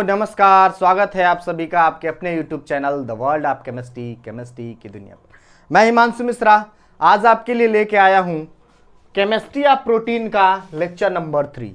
नमस्कार, स्वागत है आप सभी का आपके अपने YouTube channel the world of chemistry की दुनिया पर। मैं हिमांशु मिश्रा आज आपके लिए लेके आया हूँ केमिस्ट्री ऑफ प्रोटीन का लेक्चर नंबर 3।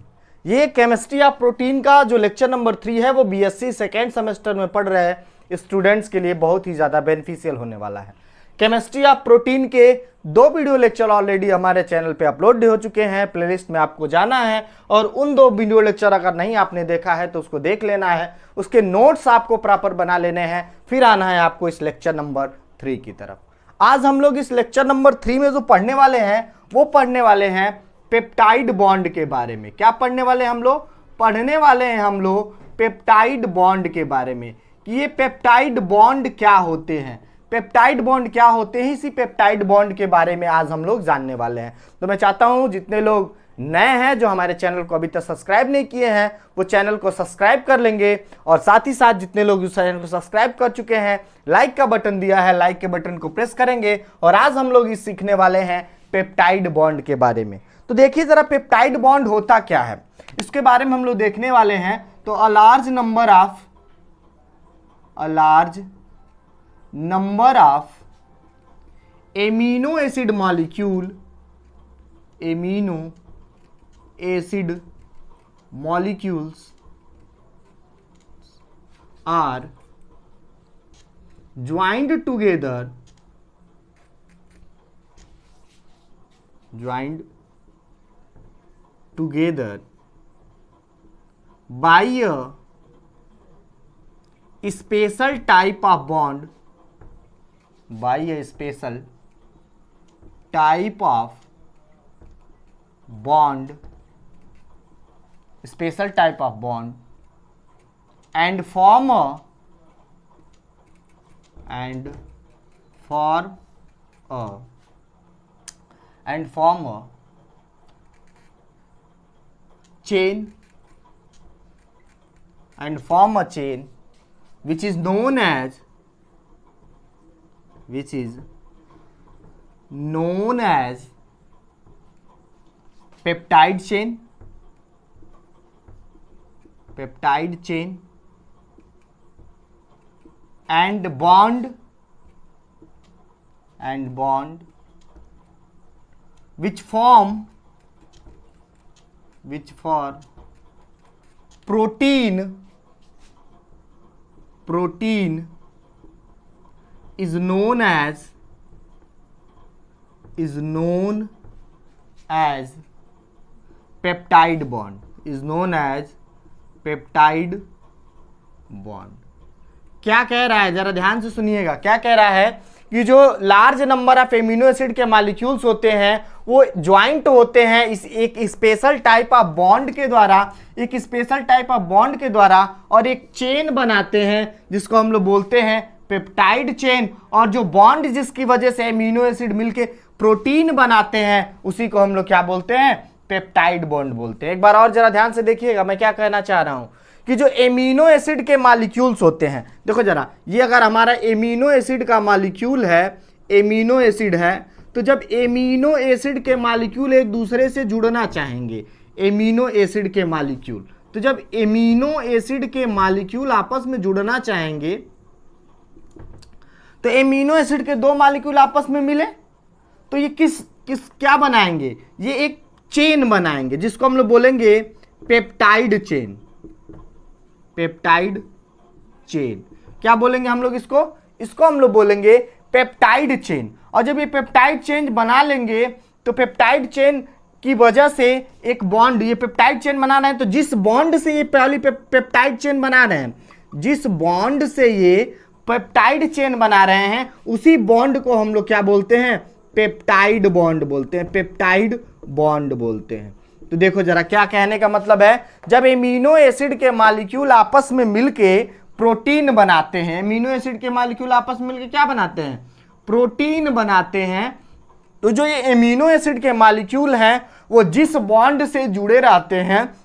ये केमिस्ट्री ऑफ प्रोटीन का जो लेक्चर नंबर 3 है वो बीएससी सेकेंड सेमेस्टर में पढ़ रहे स्टूडेंट्स के लिए बहुत ही ज़्यादा बेनिफिशियल होने वाला है। केमिस्ट्री ऑफ प्रोटीन के 2 वीडियो लेक्चर ऑलरेडी हमारे चैनल पे अपलोड हो चुके हैं। प्लेलिस्ट में आपको जाना है और उन 2 वीडियो लेक्चर अगर नहीं आपने देखा है तो उसको देख लेना है, उसके नोट्स आपको प्रॉपर बना लेने हैं, फिर आना है आपको इस लेक्चर नंबर 3 की तरफ। आज हम लोग इस लेक्चर नंबर 3 में जो पढ़ने वाले हैं वो पढ़ने वाले हैं पेप्टाइड बॉन्ड के बारे में। क्या पढ़ने वाले हैं हम लोग? पढ़ने वाले हैं हम लोग पेप्टाइड बॉन्ड के बारे में कि ये पेप्टाइड बॉन्ड क्या होते हैं, पेप्टाइड बॉन्ड क्या होते हैं। इसी पेप्टाइड बॉन्ड के बारे में आज हम लोग जानने वाले हैं। तो मैं चाहता हूं जितने लोग नए हैं जो हमारे चैनल को अभी तक सब्सक्राइब नहीं किए हैं वो चैनल को सब्सक्राइब कर लेंगे, और साथ ही साथ जितने लोग इस चैनल को सब्सक्राइब कर चुके हैं लाइक का बटन दिया है, लाइक के बटन को प्रेस करेंगे। और आज हम लोग इस सीखने वाले हैं पेप्टाइड बॉन्ड के बारे में। तो देखिए जरा पेप्टाइड बॉन्ड होता क्या है इसके बारे में हम लोग देखने वाले हैं। तो a large number of amino acid molecules are joined together by a special type of bond, and form a chain which is known as peptide chain, and bond which for protein is known as peptide bond, क्या कह रहा है जरा ध्यान से सुनिएगा। क्या कह रहा है कि जो large number of amino acid के मॉलिक्यूल्स होते हैं वो ज्वाइंट होते हैं इस एक स्पेशल टाइप ऑफ बॉन्ड के द्वारा और एक चेन बनाते हैं जिसको हम लोग बोलते हैं पेप्टाइड चेन। और जो बॉन्ड जिसकी वजह से एमिनो एसिड मिलके प्रोटीन बनाते हैं उसी को हम लोग क्या बोलते हैं? पेप्टाइड बॉन्ड बोलते हैं। एक बार और जरा ध्यान से देखिएगा मैं क्या कहना चाह रहा हूं कि जो एमिनो एसिड के मॉलिक्यूल्स होते हैं, देखो जरा, ये अगर हमारा एमिनो एसिड का मॉलिक्यूल है, एमिनो एसिड है, तो जब एमिनो एसिड के मॉलिक्यूल एक दूसरे से जुड़ना चाहेंगे, एमिनो एसिड के मॉलिक्यूल, तो जब एमिनो एसिड के मॉलिक्यूल आपस में जुड़ना चाहेंगे तो एमिनो एसिड के 2 मॉलिक्यूल आपस में मिले तो ये क्या बनाएंगे? ये एक चेन बनाएंगे जिसको हम लोग बोलेंगे पेप्टाइड चेन। क्या बोलेंगे हम लोग इसको हम लोग बोलेंगे पेप्टाइड चेन। और जब ये पेप्टाइड चेन बना लेंगे तो पेप्टाइड चेन की वजह से एक बॉन्ड, ये पेप्टाइड चेन बना रहे हैं तो जिस बॉन्ड से ये पहली पेप्टाइड चेन बना रहे हैं, जिस बॉन्ड से ये पेप्टाइड चेन बना रहे हैं उसी बॉन्ड को हम लोग क्या बोलते हैं? पेप्टाइड बॉन्ड बोलते हैं। तो देखो जरा क्या कहने का मतलब है, जब एमिनो एसिड के मॉलिक्यूल आपस में मिलके प्रोटीन बनाते हैं, एमिनो एसिड के मॉलिक्यूल आपस में मिलके क्या बनाते हैं? प्रोटीन बनाते हैं। तो जो ये एमिनो एसिड के मॉलिक्यूल हैं वो जिस बॉन्ड से जुड़े रहते हैं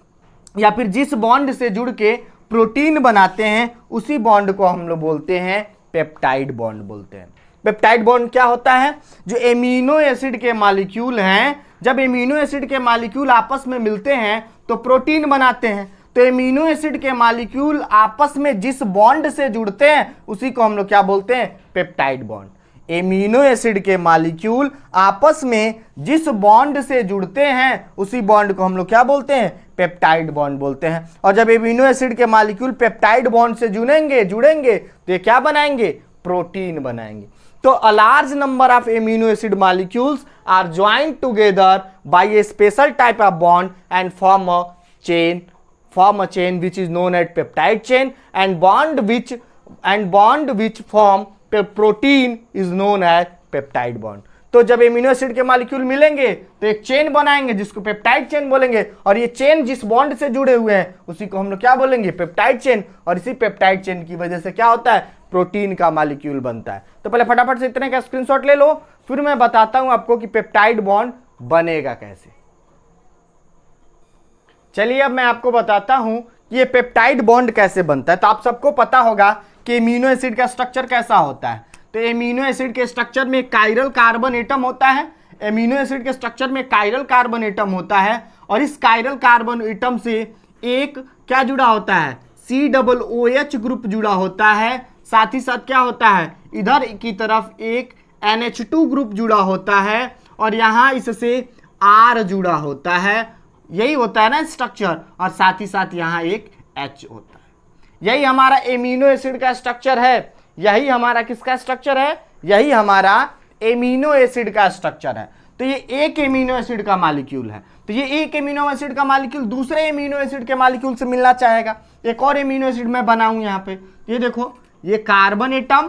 या फिर जिस बॉन्ड से जुड़ के प्रोटीन बनाते हैं उसी बॉन्ड को हम लोग बोलते हैं पेप्टाइड बॉन्ड बोलते हैं। पेप्टाइड बॉन्ड क्या होता है? जो एमिनो एसिड के मॉलिक्यूल हैं, जब एमिनो एसिड के मॉलिक्यूल आपस में मिलते हैं तो प्रोटीन बनाते हैं। तो एमिनो एसिड के मॉलिक्यूल आपस में जिस बॉन्ड से जुड़ते हैं उसी को हम लोग क्या बोलते हैं, पेप्टाइड बॉन्ड। एमिनो एसिड के मॉलिक्यूल आपस में जिस बॉन्ड से जुड़ते हैं उसी बॉन्ड को हम लोग क्या बोलते हैं, पेप्टाइड बॉन्ड बोलते हैं। और जब एमिनो एसिड के मॉलिक्यूल पेप्टाइड बॉन्ड से जुड़ेंगे तो ये क्या बनाएंगे, प्रोटीन बनाएंगे। तो a large number of amino acid molecules are joined together by a special type of bond and form a chain which is known as peptide chain, and bond which form protein is known as peptide bond। तो जब amino acid के molecule मिलेंगे तो एक chain बनाएंगे जिसको peptide chain बोलेंगे, और ये चेन जिस बॉन्ड से जुड़े हुए हैं उसी को हम लोग क्या बोलेंगे, पेप्टाइड चेन। और इसी पेप्टाइड चेन की वजह से क्या होता है, प्रोटीन का मॉलिक्यूल बनता है। तो पहले फटाफट से इतने का स्क्रीनशॉट ले लो, फिर मैं बताता हूं आपको कि पेप्टाइड बॉन्ड बनेगा कैसे। चलिए अब मैं आपको बताता हूं कि ये पेप्टाइड बॉन्ड कैसे बनता है। तो आप सबको पता होगा कि एमिनो एसिड का स्ट्रक्चर कैसा होता है। तो एमिनो एसिड के स्ट्रक्चर में कायरल कार्बन एटम होता है। एमिनो एसिड के स्ट्रक्चर में कायरल कार्बन एटम होता है, और इस कायरल कार्बन एटम से एक क्या जुड़ा होता है, COOH ग्रुप जुड़ा होता है। साथ ही साथ क्या होता है, इधर की तरफ एक NH2 ग्रुप जुड़ा होता है, और यहाँ इससे R जुड़ा होता है। यही होता है ना स्ट्रक्चर, और साथ ही साथ यहाँ एक H होता है। यही हमारा एमिनो एसिड का स्ट्रक्चर है। यही हमारा किसका स्ट्रक्चर है, यही हमारा एमिनो एसिड का स्ट्रक्चर है। तो ये एक एमिनो एसिड का मॉलिक्यूल है। तो ये एक एमिनो एसिड का मॉलिक्यूल दूसरे एमिनो एसिड के मॉलिक्यूल से मिलना चाहेगा। एक और एमिनो एसिड मैं बनाऊं यहाँ पे, ये देखो, ये कार्बन एटम,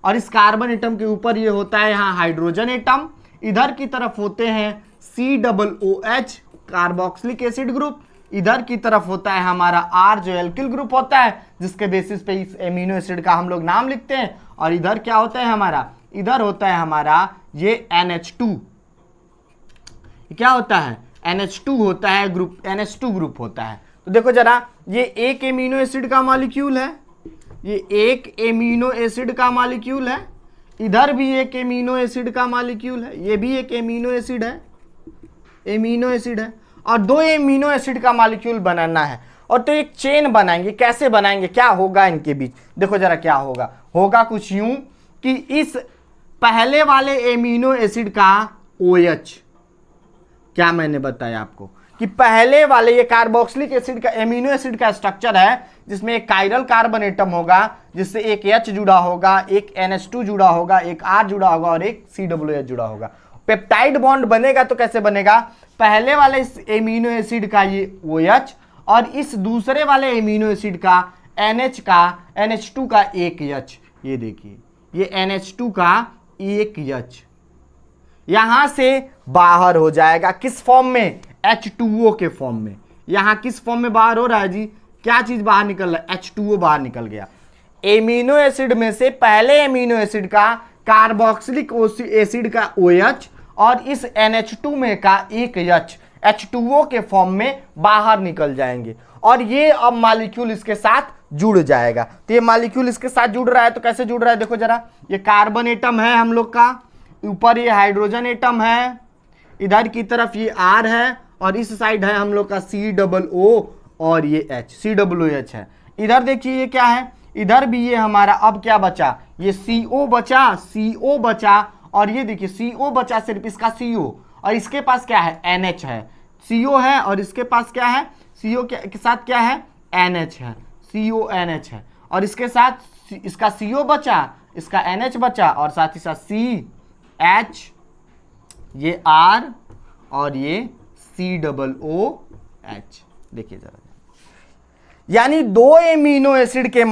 और इस कार्बन एटम के ऊपर ये होता है यहाँ हाइड्रोजन एटम। इधर की तरफ होते हैं COOH कार्बोक्सिलिक एसिड ग्रुप। इधर की तरफ होता है हमारा R जो एल्किल ग्रुप होता है, जिसके बेसिस पे इस एमिनो एसिड का हम लोग नाम लिखते हैं। और इधर क्या होता है हमारा, इधर होता है हमारा ये NH2। क्या होता है, NH2 होता है ग्रुप, NH2 ग्रुप होता है। तो देखो जरा, ये एक एमिनो एसिड का मॉलिक्यूल है, ये एक एमिनो एसिड का मॉलिक्यूल है। इधर भी एक एमिनो एसिड का मॉलिक्यूल है, ये भी एक एमिनो एसिड है, एमिनो एसिड है। और दो एमिनो एसिड का मॉलिक्यूल बनाना है, और तो एक चेन बनाएंगे। कैसे बनाएंगे, क्या होगा इनके बीच, देखो जरा क्या होगा। होगा कुछ यूं कि इस पहले वाले एमिनो एसिड का OH, क्या मैंने बताया आपको कि पहले वाले ये कार्बोक्सिलिक एसिड का एमिनो एसिड का स्ट्रक्चर है, जिसमें एक कायरल कार्बन एटम होगा, जिससे एक H जुड़ा होगा, एक NH2 जुड़ा होगा, एक R जुड़ा होगा, और एक COOH जुड़ा होगा। पेप्टाइड बॉन्ड बनेगा तो कैसे बनेगा, पहले वाले इस एमिनो एसिड का ये OH, और इस दूसरे वाले एमिनो एसिड का NH2 का एक H। ये देखिए, ये NH2 का एक H यहां से बाहर हो जाएगा। किस फॉर्म में, H2O के फॉर्म में। यहां किस फॉर्म में बाहर हो रहा है जी, क्या चीज बाहर निकल रहा है, H2O बाहर निकल गया। एमिनो एसिड में से पहले एमिनो एसिड का कार्बोक्सिलिक एसिड का OH, और इस NH2 में का एक H H2O के फॉर्म में बाहर निकल जाएंगे, और ये अब मॉलिक्यूल इसके साथ जुड़ जाएगा। तो ये मॉलिक्यूल इसके साथ जुड़ रहा है, तो कैसे जुड़ रहा है, देखो जरा, ये कार्बन एटम है हम लोग का, ऊपर ये हाइड्रोजन एटम है, इधर की तरफ ये R है, और इस साइड है हम लोग का COO और ये H, COOH है। इधर देखिए ये क्या है, इधर भी ये हमारा अब क्या बचा, ये CO बचा, और ये देखिए CO बचा, सिर्फ इसका CO, और इसके पास क्या है, NH है। CO है और इसके पास क्या है, CO के साथ क्या है, NH है, CONH है, और इसके साथ इसका CO बचा, इसका NH बचा, और साथ ही साथ CH, ये R, और ये COOH। देखिए जरा, यानी दो एमिनो एसिड के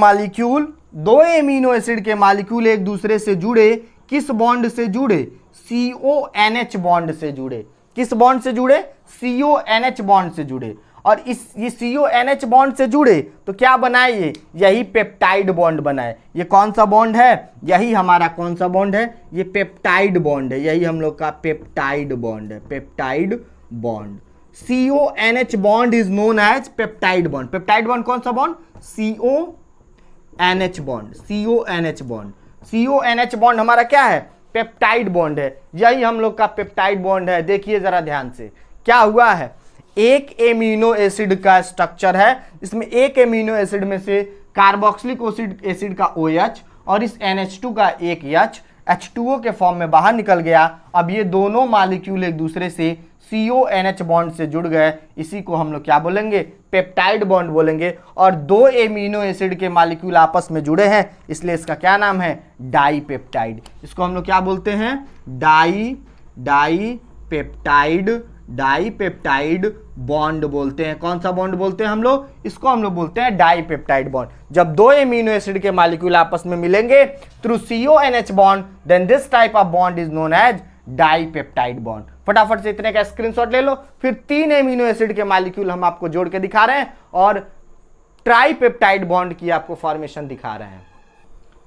मॉलिक्यूल एक दूसरे से जुड़े, किस बॉन्ड से जुड़े, CONH बॉन्ड से जुड़े। किस बॉन्ड से जुड़े, CONH बॉन्ड से जुड़े। और ये CONH बॉन्ड से जुड़े तो क्या बनाए, ये यही पेप्टाइड बॉन्ड बनाए। ये कौन सा बॉन्ड है, यही हमारा कौन सा बॉन्ड है, ये पेप्टाइड बॉन्ड है। यही हम लोग का पेप्टाइड बॉन्ड है, peptide bond. CONH bond is known as peptide bond. Peptide bond कौन सा bond, CONH bond, CONH bond. CONH bond हमारा क्या है, पेप्टाइड बॉन्ड है। यही हम लोग का पेप्टाइड बॉन्ड है। देखिए जरा ध्यान से, क्या हुआ है, एक एमिनो एसिड का स्ट्रक्चर है। इसमें एक एमिनो एसिड में से कार्बोक्सिलिक एसिड का OH और इस NH2 का एक H H2O के फॉर्म में बाहर निकल गया। अब ये दोनों मॉलिक्यूल एक दूसरे से CONH बॉन्ड से जुड़ गए। इसी को हम लोग क्या बोलेंगे? पेप्टाइड बॉन्ड बोलेंगे। और दो एमिनो एसिड के मॉलिक्यूल आपस में जुड़े हैं, इसलिए इसका क्या नाम है? डाईपेप्टाइड। इसको हम लोग क्या बोलते हैं? डाईपेप्टाइड बॉन्ड बोलते हैं। कौन सा बॉन्ड बोलते हैं हम लोग? इसको हम लोग बोलते हैं डाईपेप्टाइड बॉन्ड। जब दो एमिनो एसिड के मॉलिक्यूल आपस में मिलेंगे through CONH bond, then this type of bond is known as dipeptide bond. फटाफट से इतने का स्क्रीनशॉट ले लो। फिर तीन एमिनो एसिड के मॉलिक्यूल हम आपको जोड़ के दिखा रहे हैं और ट्राईपेप्टाइड बॉन्ड की आपको फॉर्मेशन दिखा रहे हैं।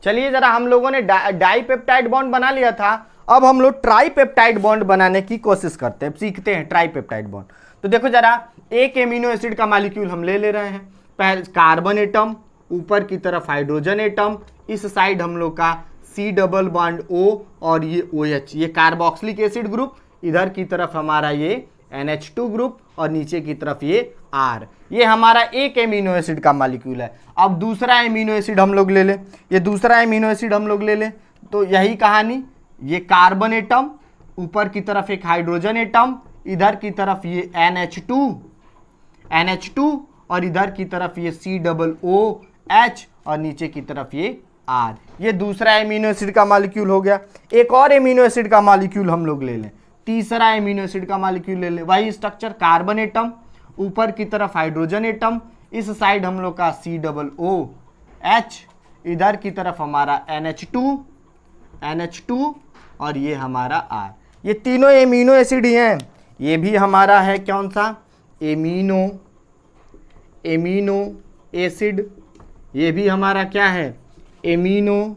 चलिए जरा, हम लोगों ने डाईपेप्टाइड बॉन्ड बना लिया था, अब हम लोग ट्राईपेप्टाइड बॉन्ड बनाने की कोशिश करते हैं, सीखते हैं ट्राईपेप्टाइड बॉन्ड। तो देखो जरा, एक एमिनो एसिड का मॉलिक्यूल हम ले रहे हैं। पहले कार्बन एटम, ऊपर की तरफ हाइड्रोजन एटम, इस साइड हम लोग का C डबल बॉन्ड O और ये OH, ये कार्बोक्सिलिक एसिड ग्रुप, इधर की तरफ हमारा ये NH2 ग्रुप और नीचे की तरफ ये R। ये हमारा एक एमिनो एसिड का मॉलिक्यूल है। अब दूसरा एमिनो एसिड हम लोग ले लें, ये दूसरा एमिनो एसिड हम लोग ले लें, तो यही कहानी, ये कार्बन एटम, ऊपर की तरफ एक हाइड्रोजन एटम, इधर की तरफ ये NH2 और इधर की तरफ ये C डबल OH और नीचे की तरफ ये R। ये दूसरा एमिनो एसिड का मॉलिक्यूल हो गया। एक और एमिनो एसिड का मॉलिक्यूल हम लोग ले लें, तीसरा एमिनो एसिड का मॉलिक्यूल ले लें, वही स्ट्रक्चर, कार्बन एटम, ऊपर की तरफ हाइड्रोजन एटम, इस साइड हम लोग का C डबल OH, इधर की तरफ हमारा NH2 और ये हमारा R। ये तीनों एमिनो एसिड ही हैं। ये भी हमारा है कौन सा? Amino acid. ये भी हमारा क्या है? Amino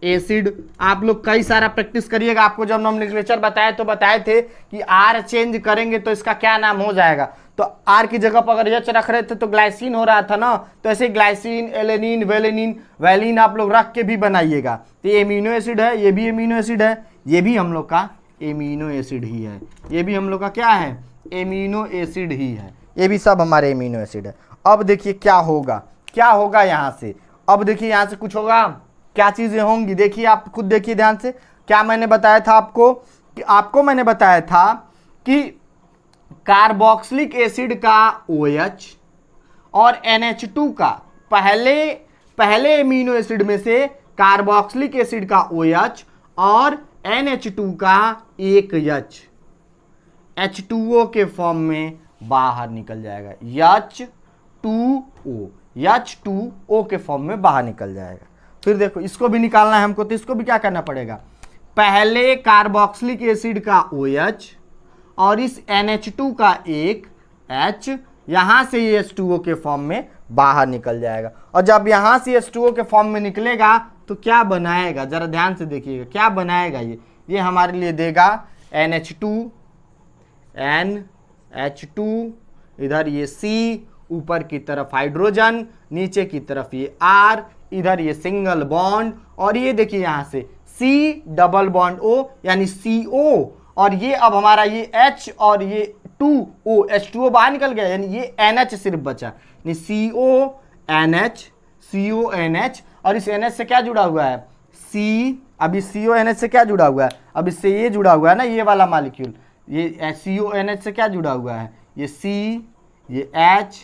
acid. आप लोग कई सारा प्रैक्टिस करिएगा। आपको जब नॉमेनक्लेचर बताए तो बताए थे कि R चेंज करेंगे तो इसका क्या नाम हो जाएगा। तो R की जगह पर अगर H रख रहे थे तो ग्लाइसिन हो रहा था ना, तो ऐसे ग्लाइसिन, एलेनिन, वैलिन आप लोग रख के भी बनाइएगा। तो ये एमिनो एसिड है, ये भी एमिनो एसिड है, ये भी हम लोग का एमिनो एसिड ही है। ये भी हम लोग का क्या है? एमिनो एसिड ही है। ये भी सब हमारे एमिनो एसिड है। अब देखिए क्या होगा यहाँ से। अब देखिए यहाँ से कुछ होगा, क्या चीजें होंगी, देखिए आप खुद देखिए ध्यान से। क्या मैंने बताया था आपको मैंने बताया था कि कार्बोक्सिलिक एसिड का OH और NH2 का, पहले एमिनो एसिड में से कार्बोक्सिलिक एसिड का OH और NH2 का एक H H2O के फॉर्म में बाहर निकल जाएगा। H2O के फॉर्म में बाहर निकल जाएगा। फिर देखो, इसको भी निकालना है हमको, तो इसको भी क्या करना पड़ेगा? पहले कार्बोक्सिलिक एसिड का OH और इस NH2 का एक H, यहां से ये H2O के फॉर्म में बाहर निकल जाएगा। और जब यहां से H2O के फॉर्म में निकलेगा तो क्या बनाएगा? जरा ध्यान से देखिएगा क्या बनाएगा। ये हमारे लिए देगा NH2, इधर ये C, ऊपर की तरफ हाइड्रोजन, नीचे की तरफ ये R, इधर ये सिंगल बॉन्ड, और ये देखिए यहां से C डबल बॉन्ड O यानी CO, और ये अब हमारा ये H और ये 2O, H2O बाहर निकल गया, यानी ये NH सिर्फ बचा, यानी CONH, और इस NH से क्या जुड़ा हुआ है? C, अभी CONH से क्या जुड़ा हुआ है? अब इससे ये जुड़ा हुआ है ना, ये वाला मॉलिक्यूल, ये CONH से क्या जुड़ा हुआ है? ये C, ये H,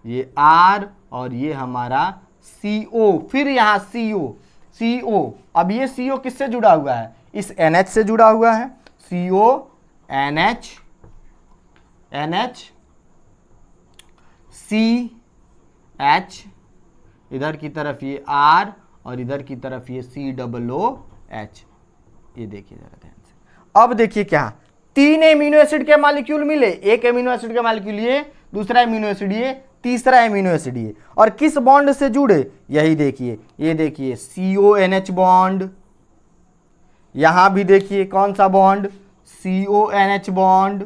ये R और ये हमारा CO, फिर यहाँ CO। अब ये CO किससे जुड़ा हुआ है? इस NH से जुड़ा हुआ है, CONH, CH, इधर की तरफ ये R और इधर की तरफ ये C डबल OH। ये देखिए जरा ध्यान से। अब देखिए क्या, तीन एमिनो एसिड के मॉलिक्यूल मिले, एक एमिनो एसिड का मॉलिक्यूल ये, दूसरा एमिनो एसिड ये, तीसरा एमिनो एसिड ये, और किस बॉन्ड से जुड़े? यही देखिए, ये देखिए CONH बॉन्ड, यहां भी देखिए कौन सा बॉन्ड? CONH बॉन्ड,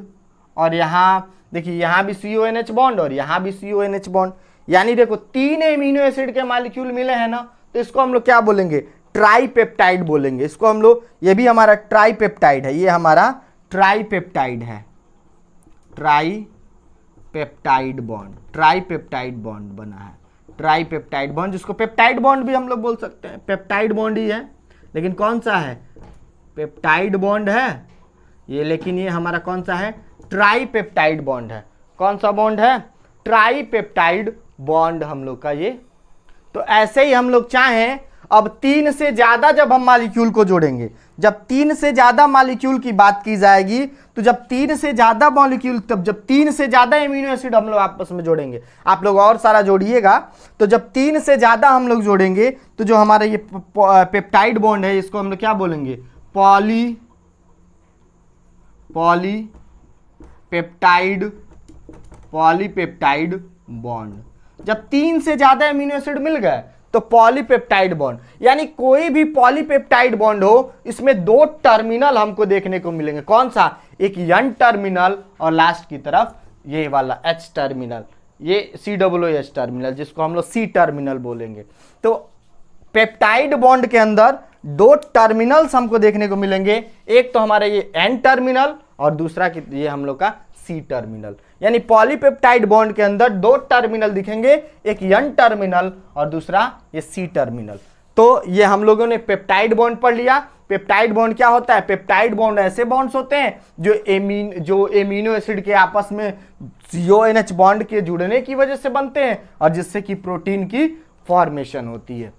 और यहां देखिए यहां भी CONH बॉन्ड और यहां भी CONH बॉन्ड। यानी देखो तीन एमिनो एसिड के मॉलिक्यूल मिले हैं ना, तो इसको हम लोग क्या बोलेंगे? ट्राईपेप्टाइड बोलेंगे। इसको हम लोग, ये भी हमारा ट्राईपेप्टाइड है, ये हमारा ट्राईपेप्टाइड है, tripeptide. Peptide bond, tripeptide bond बना है, ट्राइपेप्टाइड बॉन्ड, जिसको पेप्टाइड बॉन्ड भी हम लोग बोल सकते हैं, पेप्टाइड बॉन्ड ही है, लेकिन कौन सा है, पेप्टाइड बॉन्ड है ये, लेकिन ये हमारा कौन सा है, ट्राइपेप्टाइड बॉन्ड है। कौन सा बॉन्ड है, ट्राइपेप्टाइड बॉन्ड हम लोग का ये। तो ऐसे ही हम लोग चाहें, अब 3 से ज्यादा जब हम मॉलिक्यूल को जोड़ेंगे, जब 3 से ज्यादा मॉलिक्यूल की बात की जाएगी, तो जब 3 से ज्यादा मॉलिक्यूल, तब जब 3 से ज्यादा एमिनो एसिड हम लोग आपस में जोड़ेंगे, आप लोग और सारा जोड़िएगा, तो जब 3 से ज्यादा हम लोग जोड़ेंगे, तो जो हमारा ये पेप्टाइड बॉन्ड है, इसको हम लोग क्या बोलेंगे, पॉलीपेप्टाइड बॉन्ड। जब 3 से ज्यादा एमिनो एसिड मिल गए तो पॉलीपेप्टाइड बॉन्ड, यानी कोई भी पॉलीपेप्टाइड बॉन्ड हो, इसमें 2 टर्मिनल हमको देखने को मिलेंगे। कौन सा, एक N टर्मिनल और लास्ट की तरफ ये वाला H टर्मिनल, ये COOH टर्मिनल, जिसको हम लोग C टर्मिनल बोलेंगे। तो पेप्टाइड बॉन्ड के अंदर 2 टर्मिनल्स हमको देखने को मिलेंगे, एक तो हमारा ये N टर्मिनल और दूसरा ये हम लोग का C टर्मिनल। यानी पॉलीपेप्टाइड बॉन्ड के अंदर 2 टर्मिनल दिखेंगे, एक N टर्मिनल और दूसरा ये C टर्मिनल। तो ये हम लोगों ने पेप्टाइड बॉन्ड पढ़ लिया। पेप्टाइड बॉन्ड क्या होता है, पेप्टाइड बॉन्ड ऐसे बॉन्ड्स होते हैं जो एमिनो एसिड के आपस में CONH बॉन्ड के जुड़ने की वजह से बनते हैं और जिससे कि प्रोटीन की फॉर्मेशन होती है।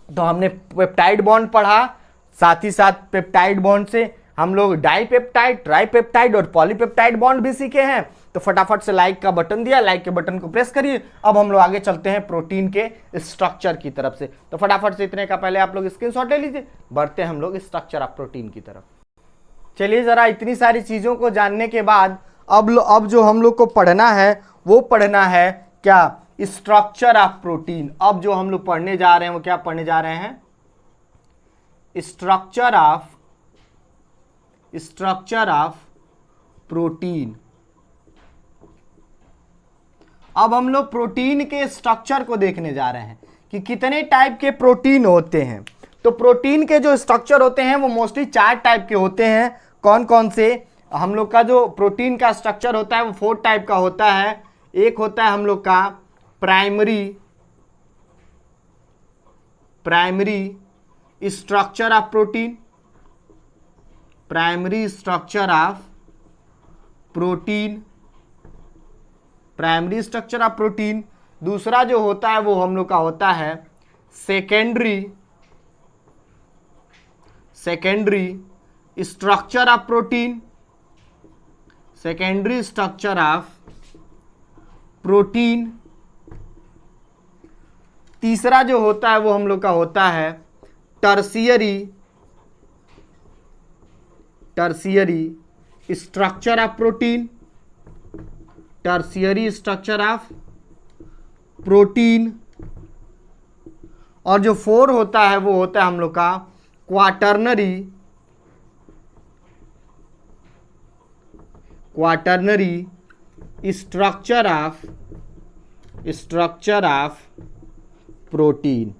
तो हमने पेप्टाइड बॉन्ड पढ़ा, साथ ही साथ पेप्टाइड बॉन्ड से हम लोग डाइपेप्टाइड, ट्राइपेप्टाइड और पॉलीपेप्टाइड बॉन्ड भी सीखे हैं। तो फटाफट से लाइक का बटन दिया, लाइक के बटन को प्रेस करिए। अब हम लोग आगे चलते हैं प्रोटीन के स्ट्रक्चर की तरफ से। तो फटाफट से इतने का पहले आप लोग स्क्रीनशॉट ले लीजिए, बढ़ते हैं हम लोग स्ट्रक्चर ऑफ प्रोटीन की तरफ। चलिए जरा इतनी सारी चीजों को जानने के बाद अब जो हम लोग को पढ़ना है वो पढ़ना है क्या, स्ट्रक्चर ऑफ प्रोटीन। अब जो हम लोग पढ़ने जा रहे हैं वो क्या पढ़ने जा रहे हैं, स्ट्रक्चर ऑफ प्रोटीन। अब हम लोग प्रोटीन के स्ट्रक्चर को देखने जा रहे हैं कि कितने टाइप के प्रोटीन होते हैं। तो प्रोटीन के जो स्ट्रक्चर होते हैं वो मोस्टली 4 टाइप के होते हैं। कौन कौन से, हम लोग का जो प्रोटीन का स्ट्रक्चर होता है वो 4 टाइप का होता है। एक होता है हम लोग का primary structure of protein, primary structure of protein. दूसरा जो होता है वो हम लोग का होता है secondary structure of protein, secondary structure of protein. तीसरा जो होता है वो हम लोग का होता है tertiary structure of protein, tertiary structure of protein. और जो 4 होता है वो होता है हम लोग का quaternary structure of protein,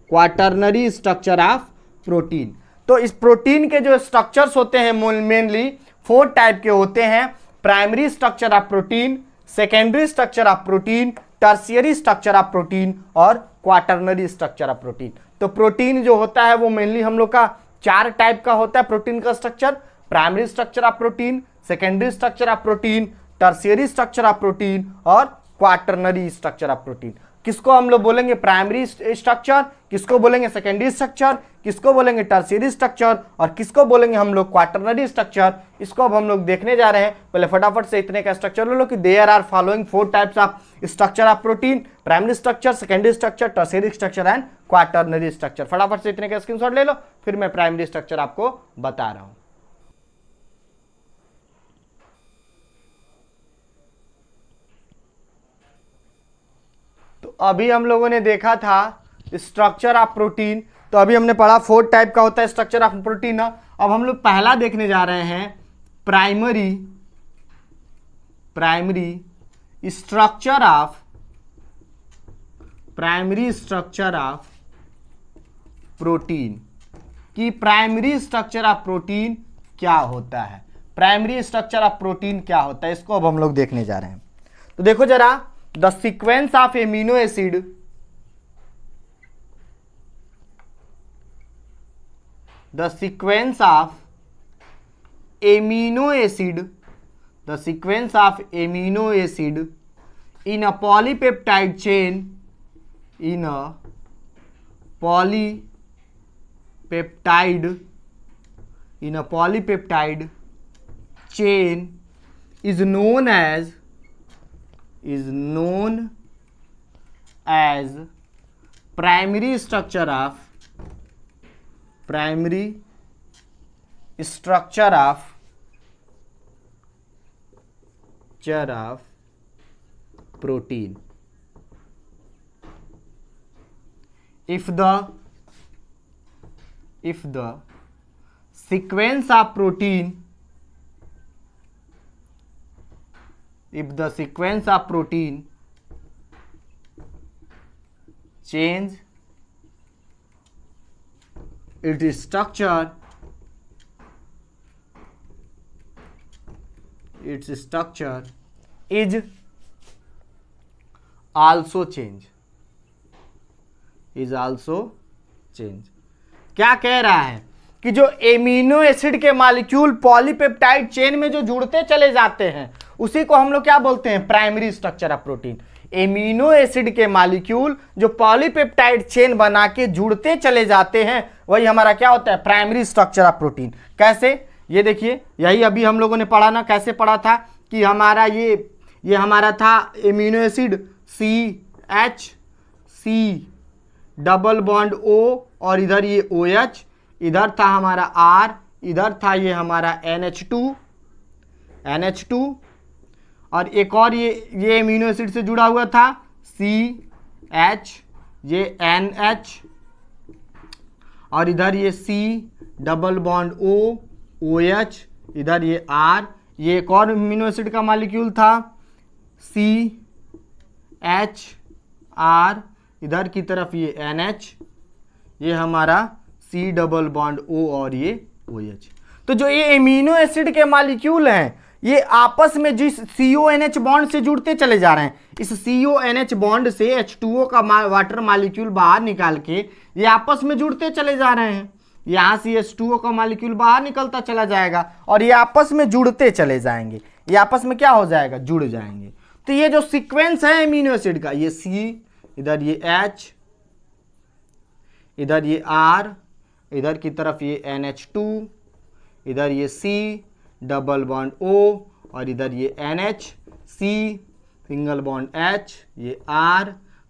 quaternary structure of protein. तो इस प्रोटीन के जो स्ट्रक्चर्स होते हैं मेनली 4 टाइप के होते हैं। Primary structure of protein, secondary structure of protein, tertiary structure of protein और क्वाटर्नरी स्ट्रक्चर ऑफ प्रोटीन। तो प्रोटीन जो होता है वो मेनली हम लोग का 4 टाइप का होता है प्रोटीन का structure. Primary structure of protein, secondary structure of protein, tertiary structure of protein और क्वाटर्नरी स्ट्रक्चर ऑफ प्रोटीन। किसको हम लोग बोलेंगे प्राइमरी स्ट्रक्चर, किसको बोलेंगे सेकेंडरी स्ट्रक्चर, किसको बोलेंगे टर्शियरी स्ट्रक्चर और किसको बोलेंगे हम लोग क्वाटर्नरी स्ट्रक्चर। इसको अब हम लोग देखने जा रहे हैं। पहले फटाफट से इतने का स्ट्रक्चर ले लो कि there are following 4 types of structure of protein, primary structure, secondary structure, tertiary structure and quaternary structure. फटाफट से इतने का स्क्रीनशॉट ले लो, फिर मैं प्राइमरी स्ट्रक्चर आपको बता रहा हूं। तो अभी हम लोगों ने देखा था स्ट्रक्चर ऑफ प्रोटीन। तो अभी हमने पढ़ा 4 टाइप का होता है स्ट्रक्चर ऑफ प्रोटीन। अब हम लोग पहला देखने जा रहे हैं प्राइमरी स्ट्रक्चर ऑफ प्रोटीन कि प्राइमरी स्ट्रक्चर ऑफ प्रोटीन क्या होता है, प्राइमरी स्ट्रक्चर ऑफ प्रोटीन क्या होता है, इसको अब हम लोग देखने जा रहे हैं। तो देखो जरा, the sequence of amino acid, the sequence of amino acid, the sequence of amino acid in a polypeptide chain, in a polypeptide, in a polypeptide chain is known as primary structure of protein. If the sequence of protein, change its structure, is also change. क्या कह रहा है कि जो amino acid के molecule polypeptide chain में जो जुड़ते चले जाते हैं उसी को हम लोग क्या बोलते हैं, primary structure of protein. Amino acid के मॉलिक्यूल जो पॉलीपेप्टाइड चेन बना के जुड़ते चले जाते हैं वही हमारा क्या होता है, प्राइमरी स्ट्रक्चर ऑफ प्रोटीन। कैसे, ये देखिए, यही अभी हम लोगों ने पढ़ा ना, कैसे पढ़ा था कि हमारा ये हमारा था amino acid CH, double bond O, और इधर ये OH, इधर था हमारा R, इधर था ये हमारा NH2, और एक और ये एमिनो एसिड से जुड़ा हुआ था CH, ये NH, और इधर ये C, double bond O, OH, इधर ये R, ये एक और एमिनो एसिड का मॉलिक्यूल था CHR, इधर की तरफ ये NH, ये हमारा C डबल बॉन्ड O, और ये OH। तो जो ये एमिनो एसिड के मॉलिक्यूल हैं ये आपस में जिस CONH बॉन्ड से जुड़ते चले जा रहे हैं, इस CONH बॉन्ड से H2O का वाटर मॉलिक्यूल बाहर निकाल के ये आपस में जुड़ते चले जा रहे हैं। यहाँ से H2O का मॉलिक्यूल बाहर निकलता चला जाएगा और ये आपस में जुड़ते चले जाएंगे, ये आपस में क्या हो जाएगा, जुड़ जाएंगे। तो ये जो सीक्वेंस है एमिनो एसिड का, ये C, इधर ये H, इधर ये R, इधर की तरफ ये NH2, इधर ये C डबल बॉन्ड O, और इधर ये NH, C single bond H, ये R,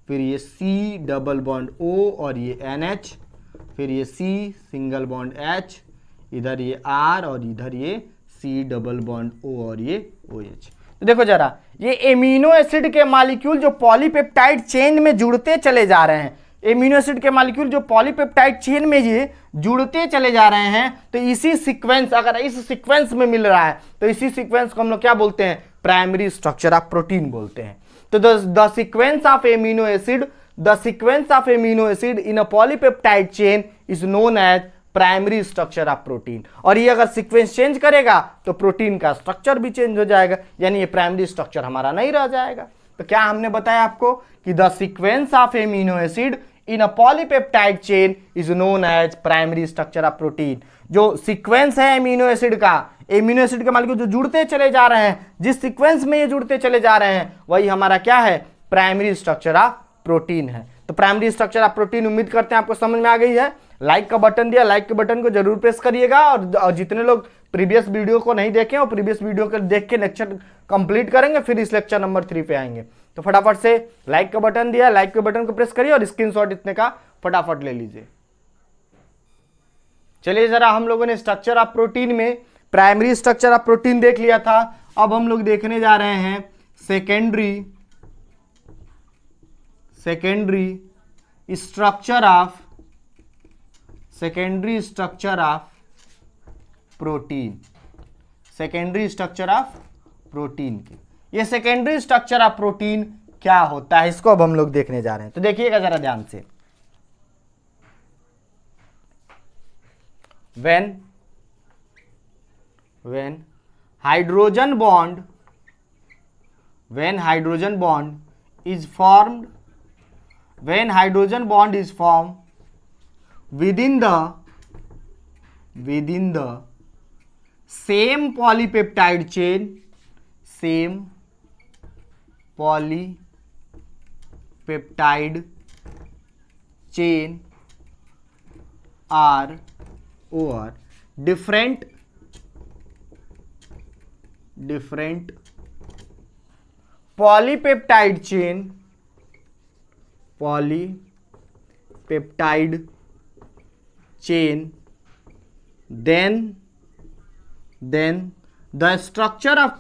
फिर ये C डबल बॉन्ड O, और ये NH, फिर ये C सिंगल बॉन्ड H, इधर ये R, और इधर ये C डबल बॉन्ड O, और ये OH। तो देखो जरा, ये एमिनो एसिड के मॉलिक्यूल जो पॉलीपेप्टाइड चेन में जुड़ते चले जा रहे हैं, एमिनो एसिड के मॉलिक्यूल जो पॉलीपेप्टाइड चेन में ये जुड़ते चले जा रहे हैं, तो इसी सीक्वेंस, अगर इस सीक्वेंस में मिल रहा है तो इसी सीक्वेंस को हम लोग क्या बोलते हैं, प्राइमरी स्ट्रक्चर ऑफ प्रोटीन बोलते हैं। तो the sequence of amino acid in a polypeptide chain is known as primary structure of protein. और ये अगर सीक्वेंस चेंज करेगा तो प्रोटीन का स्ट्रक्चर भी चेंज हो जाएगा, यानी ये प्राइमरी स्ट्रक्चर हमारा नहीं रह जाएगा। तो क्या हमने बताया आपको कि the sequence of amino acid in a polypeptide chain is known as primary structure of protein. जो सीक्वेंस है एमिनो एसिड के मॉलिक्यूल जो जुड़ते चले जा रहे हैं, जिस सीक्वेंस में ये जुड़ते चले जा रहे हैं वही हमारा क्या है, प्राइमरी स्ट्रक्चर ऑफ प्रोटीन है। तो प्राइमरी स्ट्रक्चर ऑफ प्रोटीन, उम्मीद करते हैं आपको समझ में आ गई है। लाइक का बटन दिया, लाइक के बटन को जरूर प्रेस करिएगा, और जितने लोग प्रीवियस वीडियो को नहीं देखे और प्रीवियस वीडियो को देख के लेक्चर कंप्लीट करेंगे फिर इस लेक्चर नंबर 3 पे आएंगे। तो फटाफट से लाइक का बटन दिया, लाइक के बटन को प्रेस करिए और स्क्रीनशॉट इतने का फटाफट ले लीजिए। चलिए जरा, हम लोगों ने स्ट्रक्चर ऑफ प्रोटीन में प्राइमरी स्ट्रक्चर ऑफ प्रोटीन देख लिया था। अब हम लोग देखने जा रहे हैं secondary structure of protein. Secondary structure of protein की, ये सेकेंडरी स्ट्रक्चर ऑफ प्रोटीन क्या होता है, इसको अब हम लोग देखने जा रहे हैं। तो देखिएगा जरा ध्यान से, when hydrogen bond when hydrogen bond is formed, when hydrogen bond is formed within the same polypeptide chain, same polypeptide chain are over different polypeptide chain, then the structure of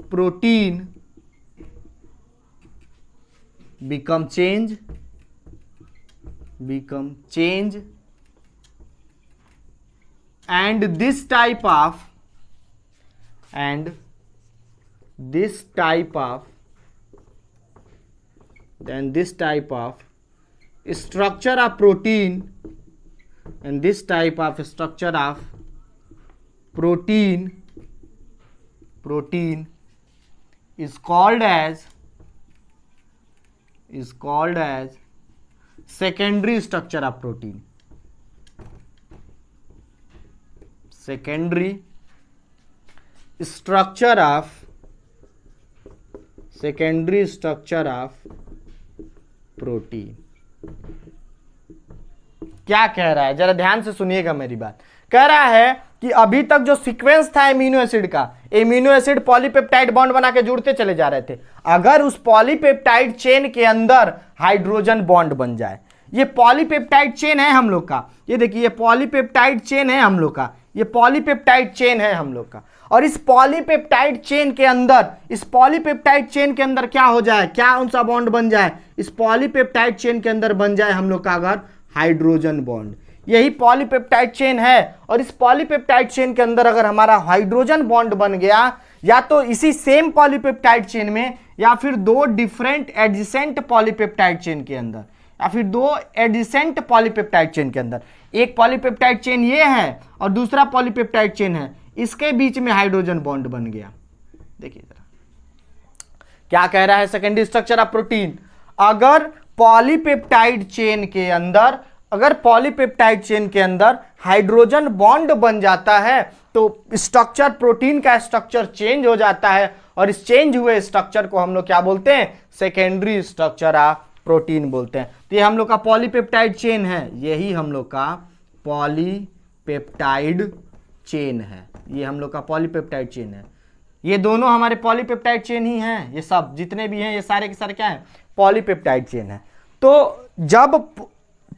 protein, become change, and this type of structure of protein, and this type of structure of protein is called as secondary structure of protein. Secondary structure of protein. क्या कह रहा है, जरा ध्यान से सुनिएगा मेरी बात। कह रहा है कि अभी तक जो सीक्वेंस था एमिनो एसिड का, एमिनो एसिड पॉलीपेप्टाइड बॉन्ड बना के जुड़ते चले जा रहे थे, अगर उस पॉलीपेप्टाइड चेन के अंदर हाइड्रोजन बॉन्ड बन जाए, ये पॉलीपेप्टाइड चेन है हम लोग का, ये देखिए ये पॉलीपेप्टाइड चेन है हम लोग का, ये पॉलीपेप्टाइड चेन है हम लोग का, और इस पॉलीपेप्टाइड चेन के अंदर क्या हो जाए, क्या उनसा बॉन्ड बन जाए, इस पॉलीपेप्टाइड चेन के अंदर बन जाए हम लोग का अगर हाइड्रोजन बॉन्ड। यही पॉलीपेप्टाइड चेन है, और इस पॉलीपेप्टाइड चेन के अंदर अगर हमारा हाइड्रोजन बॉन्ड बन गया, या तो इसी सेम पॉलीपेप्टाइड चेन में, या फिर दो डिफरेंट एडजेसेंट पॉलीपेप्टाइड चेन के अंदर, या फिर दो एडजेसेंट पॉलीपेप्टाइड चेन के अंदर, एक पॉलीपेप्टाइड चेन ये है और दूसरा पॉलीपेप्टाइड चेन है, इसके बीच में हाइड्रोजन बॉन्ड बन गया। देखिए जरा क्या कह रहा है सेकेंडरी स्ट्रक्चर ऑफ प्रोटीन। अगर पॉलीपेप्टाइड चेन के अंदर हाइड्रोजन बॉन्ड बन जाता है तो स्ट्रक्चर, प्रोटीन का स्ट्रक्चर चेंज हो जाता है, और इस चेंज हुए स्ट्रक्चर को हम लोग क्या बोलते हैं, सेकेंडरी स्ट्रक्चर ऑफ प्रोटीन बोलते हैं। तो ये हम लोग का पॉलीपेप्टाइड चेन है, यही हम लोग का पॉलीपेप्टाइड चेन है, ये हम लोग का पॉलीपेप्टाइड चेन है। ये दोनों हमारे पॉलीपेप्टाइड चेन ही हैं, ये सब जितने भी हैं ये सारे के सारे क्या हैं, पॉलीपेप्टाइड चेन है। तो जब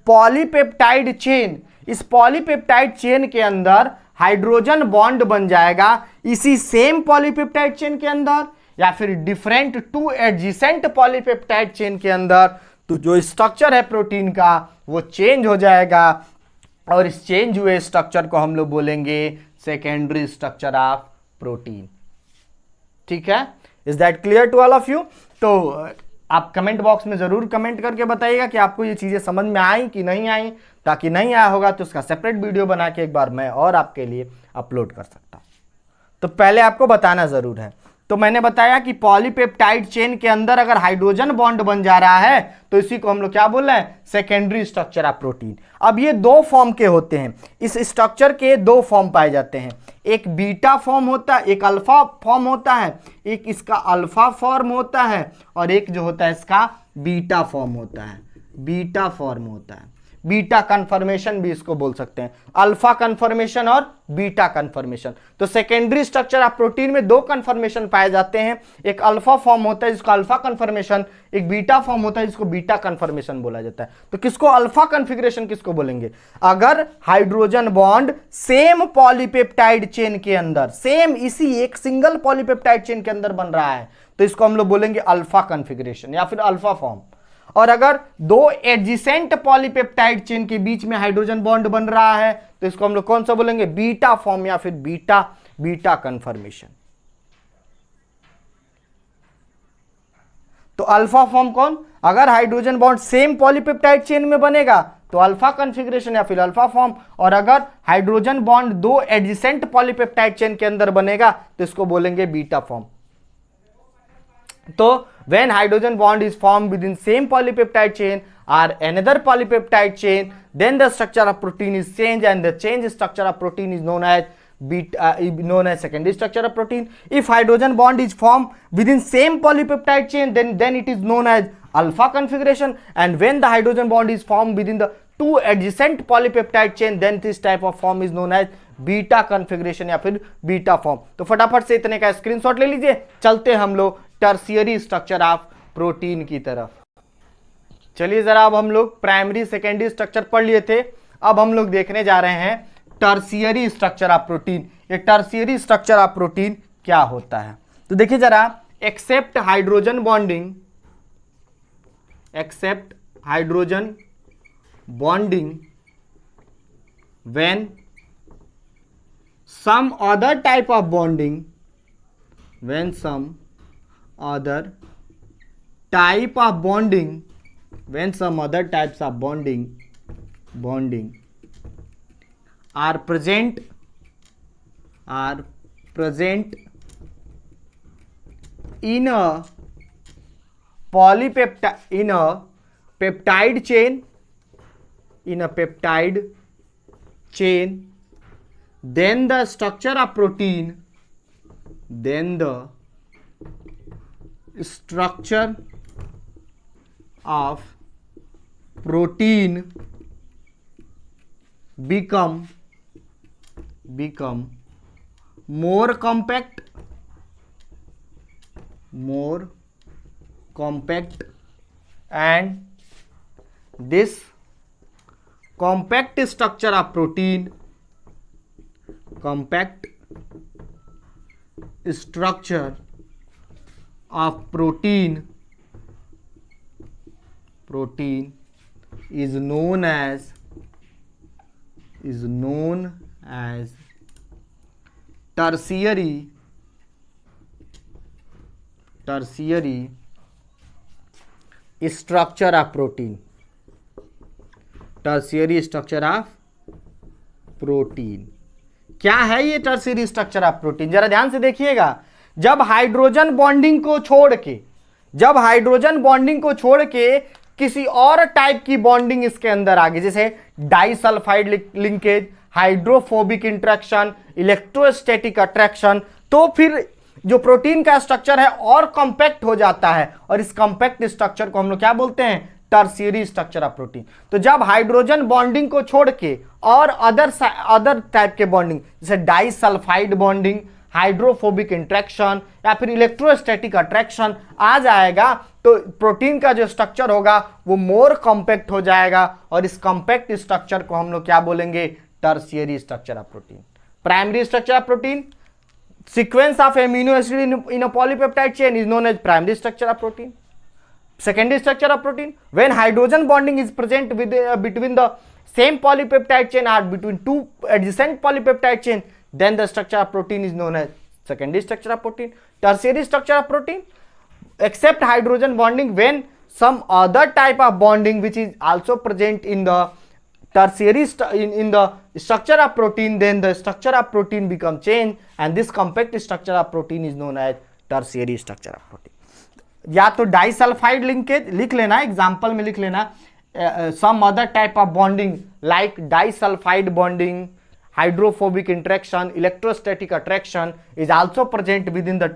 पॉलीपेप्टाइड चेन, इस पॉलीपेप्टाइड चेन के अंदर हाइड्रोजन बॉन्ड बन जाएगा इसी सेम पॉलीपेप्टाइड चेन के अंदर, या फिर different two adjacent polypeptide chain के अंदर, तो जो स्ट्रक्चर है प्रोटीन का वो चेंज हो जाएगा, और इस चेंज हुए स्ट्रक्चर को हम लोग बोलेंगे सेकेंडरी स्ट्रक्चर ऑफ प्रोटीन। ठीक है, is that clear to all of you? तो आप कमेंट बॉक्स में जरूर कमेंट करके बताइएगा कि आपको ये चीजें समझ में आई कि नहीं आई, ताकि नहीं आया होगा तो उसका सेपरेट वीडियो बना के एक बार मैं और आपके लिए अपलोड कर सकता हूं। तो पहले आपको बताना जरूर है, तो मैंने बताया कि पॉलीपेप्टाइड चेन के अंदर अगर हाइड्रोजन बॉन्ड बन जा रहा है तो इसी को हम लोग क्या बोल रहे हैं, सेकेंडरी स्ट्रक्चर ऑफ प्रोटीन। अब ये दो फॉर्म के होते हैं, इस स्ट्रक्चर के दो फॉर्म पाए जाते हैं, एक बीटा फॉर्म होता है, एक अल्फा फॉर्म होता है, एक इसका अल्फा फॉर्म होता है, और एक जो होता है इसका बीटा फॉर्म होता है, बीटा फॉर्म होता है, बीटा कन्फर्मेशन भी इसको बोल सकते हैं, अल्फा कन्फर्मेशन और बीटा कन्फर्मेशन। तो सेकेंडरी स्ट्रक्चर ऑफ प्रोटीन में दो कन्फर्मेशन पाए जाते हैं, एक अल्फा फॉर्म होता है जिसको अल्फा कन्फर्मेशन, एक बीटा फॉर्म होता है जिसको बीटा कन्फर्मेशन बोला जाता है। तो किसको अल्फा कन्फिग्रेशन किसको बोलेंगे, अगर hydrogen bond same polypeptide chain के अंदर, सेम इसी एक सिंगल पॉलीपेप्टाइड चेन के अंदर बन रहा है तो इसको हम लोग बोलेंगे अल्फा कन्फिग्रेशन या फिर अल्फा फॉर्म। और अगर दो एडजेसेंट पॉलीपेप्टाइड चेन के बीच में हाइड्रोजन बॉन्ड बन रहा है तो इसको हम लोग कौन सा बोलेंगे, बीटा फॉर्म या फिर बीटा कन्फर्मेशन। तो अल्फा फॉर्म कौन, अगर hydrogen bond same polypeptide chain में बनेगा तो अल्फा कॉन्फ़िगरेशन या फिर अल्फा फॉर्म। और अगर हाइड्रोजन बॉन्ड दो एडजेसेंट पॉलीपेप्टाइड चेन के अंदर बनेगा तो इसको बोलेंगे बीटा फॉर्म। तो when hydrogen bond is formed within same polypeptide chain or another polypeptide chain, then the structure of protein is changed, and the changed structure of protein is known as known as secondary structure of protein. If hydrogen bond is formed within same polypeptide chain, then it is known as alpha configuration, and when the hydrogen bond is formed within the two adjacent polypeptide chain, then this type of form is known as beta configuration या फिर beta form. तो फटाफट से इतने का screenshot ले लीजिए, चलते हम लोग टर्शियरी स्ट्रक्चर ऑफ प्रोटीन की तरफ। चलिए जरा, अब हम लोग प्राइमरी सेकेंडरी स्ट्रक्चर पढ़ लिए थे, अब हम लोग देखने जा रहे हैं टर्शियरी स्ट्रक्चर ऑफ प्रोटीन। ये टर्शियरी स्ट्रक्चर ऑफ प्रोटीन क्या होता है? तो देखिए जरा, except hydrogen bonding, except hydrogen bonding when some other type of bonding, when some other type of bonding, when some other types of bonding are present in a polypeptide, in a peptide chain, in a peptide chain, then the structure of protein, then the structure of protein become more compact, and this compact structure of protein, compact structure of protein is known as tertiary structure of protein, tertiary structure of protein. क्या है ये tertiary structure of protein? जरा ध्यान से देखिएगा, जब hydrogen bonding को छोड़ के किसी और टाइप की बॉन्डिंग इसके अंदर आ गई, जैसे disulphide linkage, hydrophobic interaction, electrostatic attraction, तो फिर जो प्रोटीन का स्ट्रक्चर है और कॉम्पैक्ट हो जाता है, और इस कॉम्पैक्ट स्ट्रक्चर को हम लोग क्या बोलते हैं? Tertiary structure of protein. तो जब हाइड्रोजन बॉन्डिंग को छोड़ के और अदर टाइप के बॉन्डिंग, जैसे डाइसल्फाइड बॉन्डिंग, हाइड्रोफोबिक इंटरेक्शन या फिर इलेक्ट्रोस्टैटिक अट्रैक्शन आ जाएगा, तो प्रोटीन का जो स्ट्रक्चर होगा वो मोर कॉम्पैक्ट हो जाएगा, और इस कॉम्पैक्ट स्ट्रक्चर को हम लोग क्या बोलेंगे? Tertiary structure of protein. Primary structure of protein, sequence of amino acid in a polypeptide chain is known as primary structure of protein. Secondary structure of protein, when hydrogen bonding is present between the same polypeptide chain or between two adjacent polypeptide chain, then the structure of protein is known as secondary structure of protein. Tertiary structure of protein, except hydrogen bonding, when some other type of bonding which is also present in the tertiary in the structure of protein, then the structure of protein become changed, and this compact structure of protein is known as tertiary structure of protein. या तो disulphide linkage लिख लेना, example में लिख लेना, some other type of bonding like disulfide bonding, hydrophobic interaction, electrostatic attraction is also present within the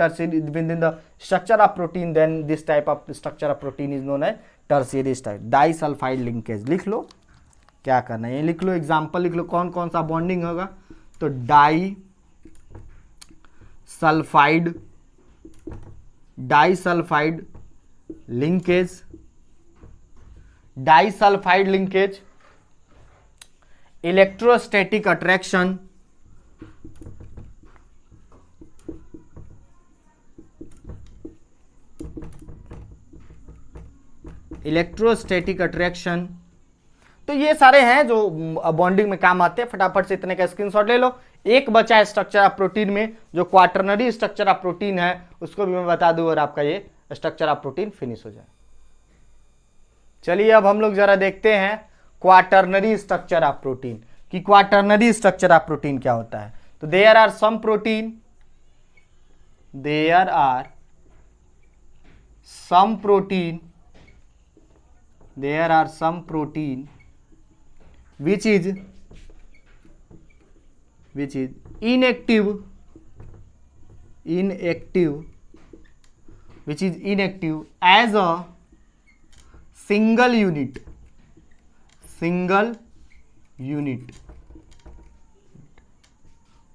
structure of protein, then this type of structure of protein is known as tertiary structure. Disulphide linkage लिख लो, क्या करना है ये लिख लो, example लिख लो, कौन कौन सा बॉन्डिंग होगा? तो डाइसल्फाइड लिंकेज, इलेक्ट्रोस्टैटिक अट्रैक्शन, तो ये सारे हैं जो बॉन्डिंग में काम आते हैं। फटाफट से इतने का स्क्रीनशॉट ले लो। एक बचा है स्ट्रक्चर ऑफ प्रोटीन में, जो क्वाटरनरी स्ट्रक्चर ऑफ प्रोटीन है, उसको भी मैं बता दूं और आपका ये स्ट्रक्चर ऑफ प्रोटीन फिनिश हो जाए। चलिए अब हम लोग जरा देखते हैं क्वाटरनरी स्ट्रक्चर ऑफ प्रोटीन, कि क्वाटरनरी स्ट्रक्चर ऑफ प्रोटीन क्या होता है। तो there are some protein which is inactive as a single unit,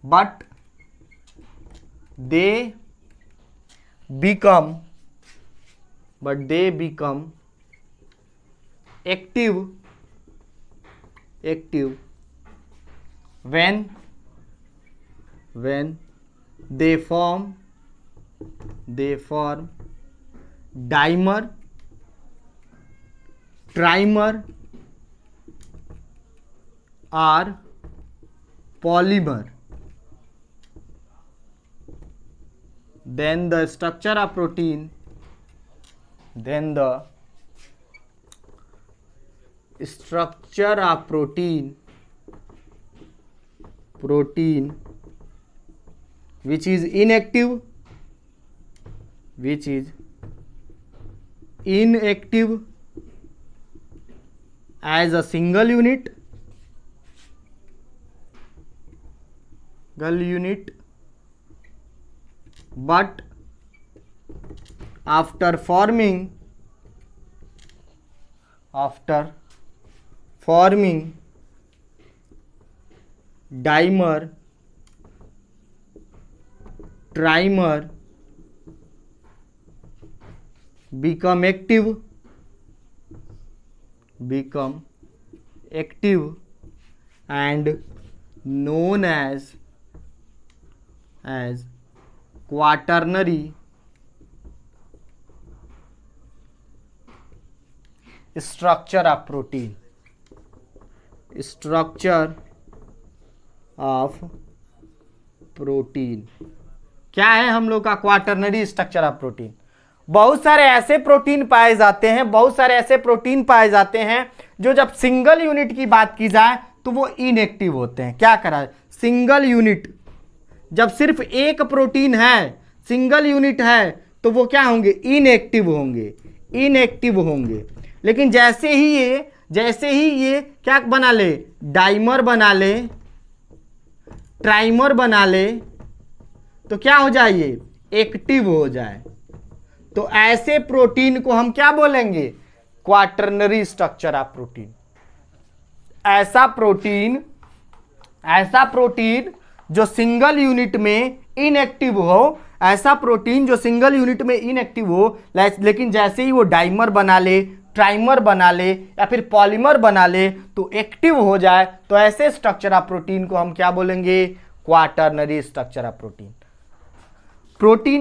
but they become active when they form dimer, trimer or polymer. Then the structure of protein which is inactive as a single unit, but after forming dimer, trimer become active and known as quaternary structure of protein. क्या है हम लोग का quaternary structure of protein? बहुत सारे ऐसे protein पाए जाते हैं जो जब सिंगल यूनिट की बात की जाए तो वो इनएक्टिव होते हैं। क्या करा, सिंगल यूनिट, जब सिर्फ एक प्रोटीन है, सिंगल यूनिट है, तो वो क्या होंगे, इनएक्टिव होंगे। लेकिन जैसे ही ये क्या बना ले, डाइमर बना ले, ट्राइमर बना ले, तो क्या हो जाए, ये एक्टिव हो जाए। तो ऐसे प्रोटीन को हम क्या बोलेंगे, क्वाटरनरी स्ट्रक्चर ऑफ प्रोटीन। ऐसा प्रोटीन जो सिंगल यूनिट में इनएक्टिव हो, लेकिन जैसे ही वो डाइमर बना ले, ट्राइमर बना ले या फिर पॉलीमर बना ले तो एक्टिव हो जाए, तो ऐसे स्ट्रक्चर ऑफ प्रोटीन को हम क्या बोलेंगे, क्वाटरनरी स्ट्रक्चर ऑफ प्रोटीन।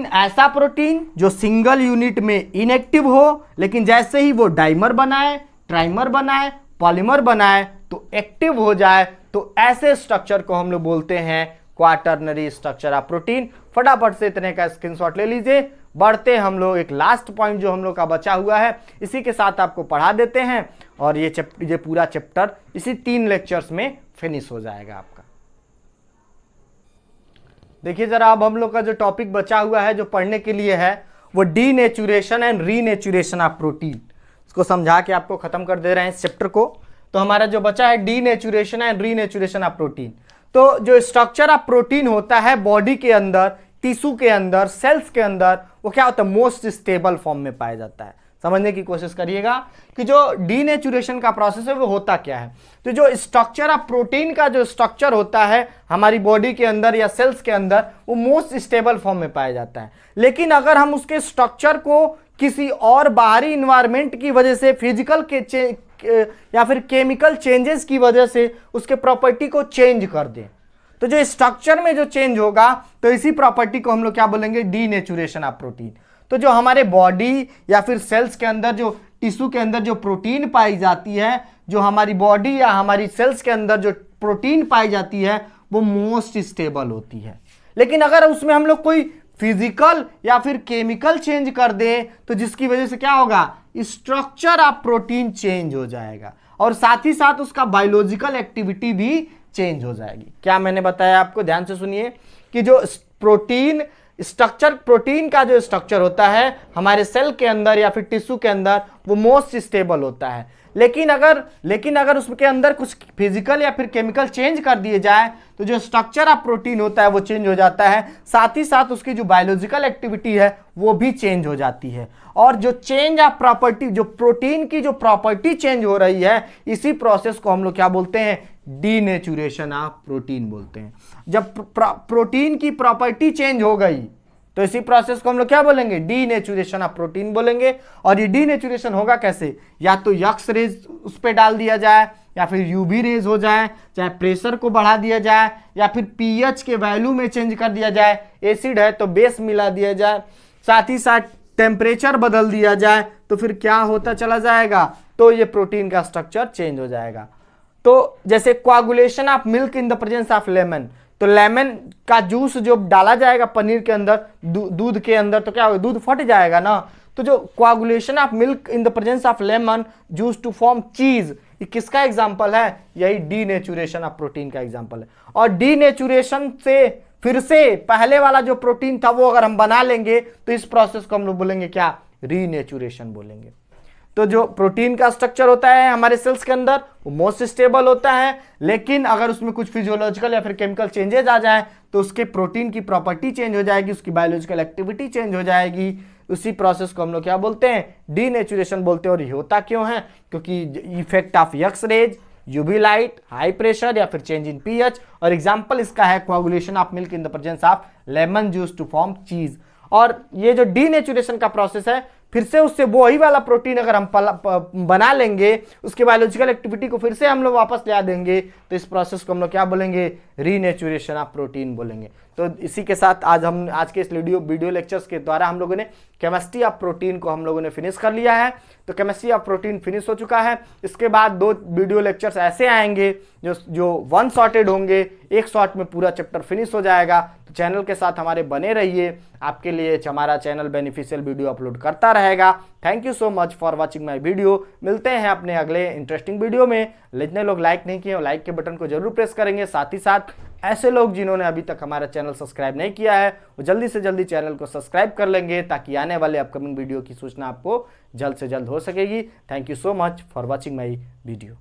ऐसा प्रोटीन जो सिंगल यूनिट में इनएक्टिव हो, लेकिन जैसे ही वो डाइमर बनाए, ट्राइमर बनाए, पॉलीमर बनाए तो एक्टिव हो जाए, तो ऐसे स्ट्रक्चर को हम लोग बोलते हैं क्वाटरनरी स्ट्रक्चर ऑफ प्रोटीन। फटाफट से इतने का स्क्रीनशॉट ले लीजिए। बढ़ते हम लोग एक लास्ट पॉइंट जो हम लोग का बचा हुआ है, इसी के साथ आपको पढ़ा देते हैं और ये पूरा चैप्टर इसी 3 लेक्चर्स में फिनिश हो जाएगा आपका। देखिए जरा, अब हम लोग का जो टॉपिक बचा हुआ है जो पढ़ने के लिए है, वो denaturation and renaturation of protein. इसको समझा के आपको खत्म कर दे रहे हैं इस चैप्टर को। तो हमारा जो बचा है denaturation and renaturation of protein. तो जो स्ट्रक्चर ऑफ प्रोटीन होता है बॉडी के अंदर, टिश्यू के अंदर, सेल्स के अंदर, वो क्या होता है, मोस्ट स्टेबल फॉर्म में पाया जाता है। समझने की कोशिश करिएगा कि जो डीनेचुरेशन का प्रोसेस है वो होता क्या है। तो जो स्ट्रक्चर ऑफ प्रोटीन का जो स्ट्रक्चर होता है हमारी बॉडी के अंदर या सेल्स के अंदर, वो मोस्ट स्टेबल फॉर्म में पाया जाता है। लेकिन अगर हम उसके स्ट्रक्चर को किसी और बाहरी इन्वायरमेंट की वजह से, फिजिकल के या फिर केमिकल चेंजेस की वजह से उसके प्रॉपर्टी को चेंज कर दें, तो जो स्ट्रक्चर में जो चेंज होगा, तो इसी प्रॉपर्टी को हम लोग क्या बोलेंगे, डीनेचुरेशन ऑफ प्रोटीन। तो जो हमारे बॉडी या फिर सेल्स के अंदर, जो टिश्यू के अंदर जो प्रोटीन पाई जाती है, जो हमारी बॉडी या हमारी सेल्स के अंदर जो प्रोटीन पाई जाती है, वो मोस्ट स्टेबल होती है। लेकिन अगर उसमें हम लोग कोई फिजिकल या फिर केमिकल चेंज कर दें, तो जिसकी वजह से क्या होगा, स्ट्रक्चर ऑफ प्रोटीन चेंज हो जाएगा। और साथ ही साथ उसका बायोलॉजिकल एक्टिविटी भी चेंज हो जाएगी। क्या मैंने बताया आपको, ध्यान से सुनिए कि जो प्रोटीन स्ट्रक्चर, प्रोटीन का जो स्ट्रक्चर होता है हमारे सेल के अंदर या फिर टिश्यू के अंदर वो मोस्ट स्टेबल होता है। लेकिन अगर उसके अंदर कुछ फिजिकल या फिर केमिकल चेंज कर दिए जाए तो जो स्ट्रक्चर ऑफ प्रोटीन होता है वो चेंज हो जाता है, साथ ही साथ उसकी जो बायोलॉजिकल एक्टिविटी है वो भी चेंज हो जाती है। और जो चेंज ऑफ प्रॉपर्टी, जो प्रोटीन की जो प्रॉपर्टी चेंज हो रही है, इसी प्रोसेस को हम लोग क्या बोलते हैं, डीनेचुरेशन ऑफ प्रोटीन बोलते हैं। जब प्रोटीन की प्रॉपर्टी चेंज हो गई तो इसी प्रोसेस को हम लोग क्या बोलेंगे, डीनेचुरेशन ऑफ प्रोटीन बोलेंगे। और ये डीनेचुरेशन होगा कैसे, या तो एक्स रेज उस पर डाल दिया जाए या फिर यूवी रेज हो जाए, चाहे प्रेशर को बढ़ा दिया जाए या फिर पीएच के वैल्यू में चेंज कर दिया जाए, एसिड है तो बेस मिला दिया जाए, साथ ही साथ टेम्परेचर बदल दिया जाए, तो फिर क्या होता चला जाएगा, तो ये प्रोटीन का स्ट्रक्चर चेंज हो जाएगा। तो जैसे coagulation of milk in the presence of lemon, तो लेमन का जूस जो डाला जाएगा पनीर के अंदर, दूध के अंदर, तो क्या होगा, दूध फट जाएगा ना। तो जो coagulation of milk in the presence of lemon juice to form cheese, ये किसका एग्जांपल है, यही डीनेचुरेशन ऑफ प्रोटीन का एग्जांपल है। और डीनेचुरेशन से फिर से पहले वाला जो प्रोटीन था वो अगर हम बना लेंगे तो इस प्रोसेस को हम लोग बोलेंगे क्या, रीनेचुरेशन बोलेंगे। तो जो प्रोटीन का स्ट्रक्चर होता है हमारे सेल्स के अंदर वो मोस्ट स्टेबल होता है, लेकिन अगर उसमें कुछ फिजियोलॉजिकल या फिर केमिकल चेंजेस आ जाए तो उसके प्रोटीन की प्रॉपर्टी चेंज हो जाएगी, उसकी बायोलॉजिकल एक्टिविटी चेंज हो जाएगी। उसी प्रोसेस को हम लोग क्या बोलते हैं, डीनेचुरेशन बोलते हैं। और ये होता क्यों है, क्योंकि effect of X rays, UV light, high pressure या फिर चेंज इन पीएच। और एग्जांपल इसका है coagulation of milk in the presence of lemon juice to form cheese. और ये जो डीनेचुरेशन का प्रोसेस है, फिर से उससे वही वाला प्रोटीन अगर हम बना लेंगे, उसके बायोलॉजिकल एक्टिविटी को फिर से हम लोग वापस ला देंगे, तो इस प्रोसेस को हम लोग क्या बोलेंगे, रीनेचुरेशन ऑफ प्रोटीन बोलेंगे। तो इसी के साथ आज के इस वीडियो लेक्चर्स के द्वारा हम लोगों ने केमिस्ट्री ऑफ प्रोटीन को हम लोगों ने फिनिश कर लिया है। तो केमिस्ट्री ऑफ प्रोटीन फिनिश हो चुका है। इसके बाद 2 वीडियो लेक्चर्स ऐसे आएंगे जो वन शॉटेड होंगे, एक शॉट में पूरा चैप्टर फिनिश हो जाएगा। तो चैनल के साथ हमारे बने रहिए, आपके लिए हमारा चैनल बेनिफिशियल वीडियो अपलोड करता रहेगा। Thank you so much for watching my video. मिलते हैं अपने अगले इंटरेस्टिंग वीडियो में। जितने लोग लाइक नहीं किए लाइक के बटन को जरूर प्रेस करेंगे, साथ ही साथ ऐसे लोग जिन्होंने अभी तक हमारा चैनल सब्सक्राइब नहीं किया है वो जल्दी से जल्दी चैनल को सब्सक्राइब कर लेंगे, ताकि आने वाले अपकमिंग वीडियो की सूचना आपको जल्द से जल्द हो सकेगी। Thank you so much for watching my video.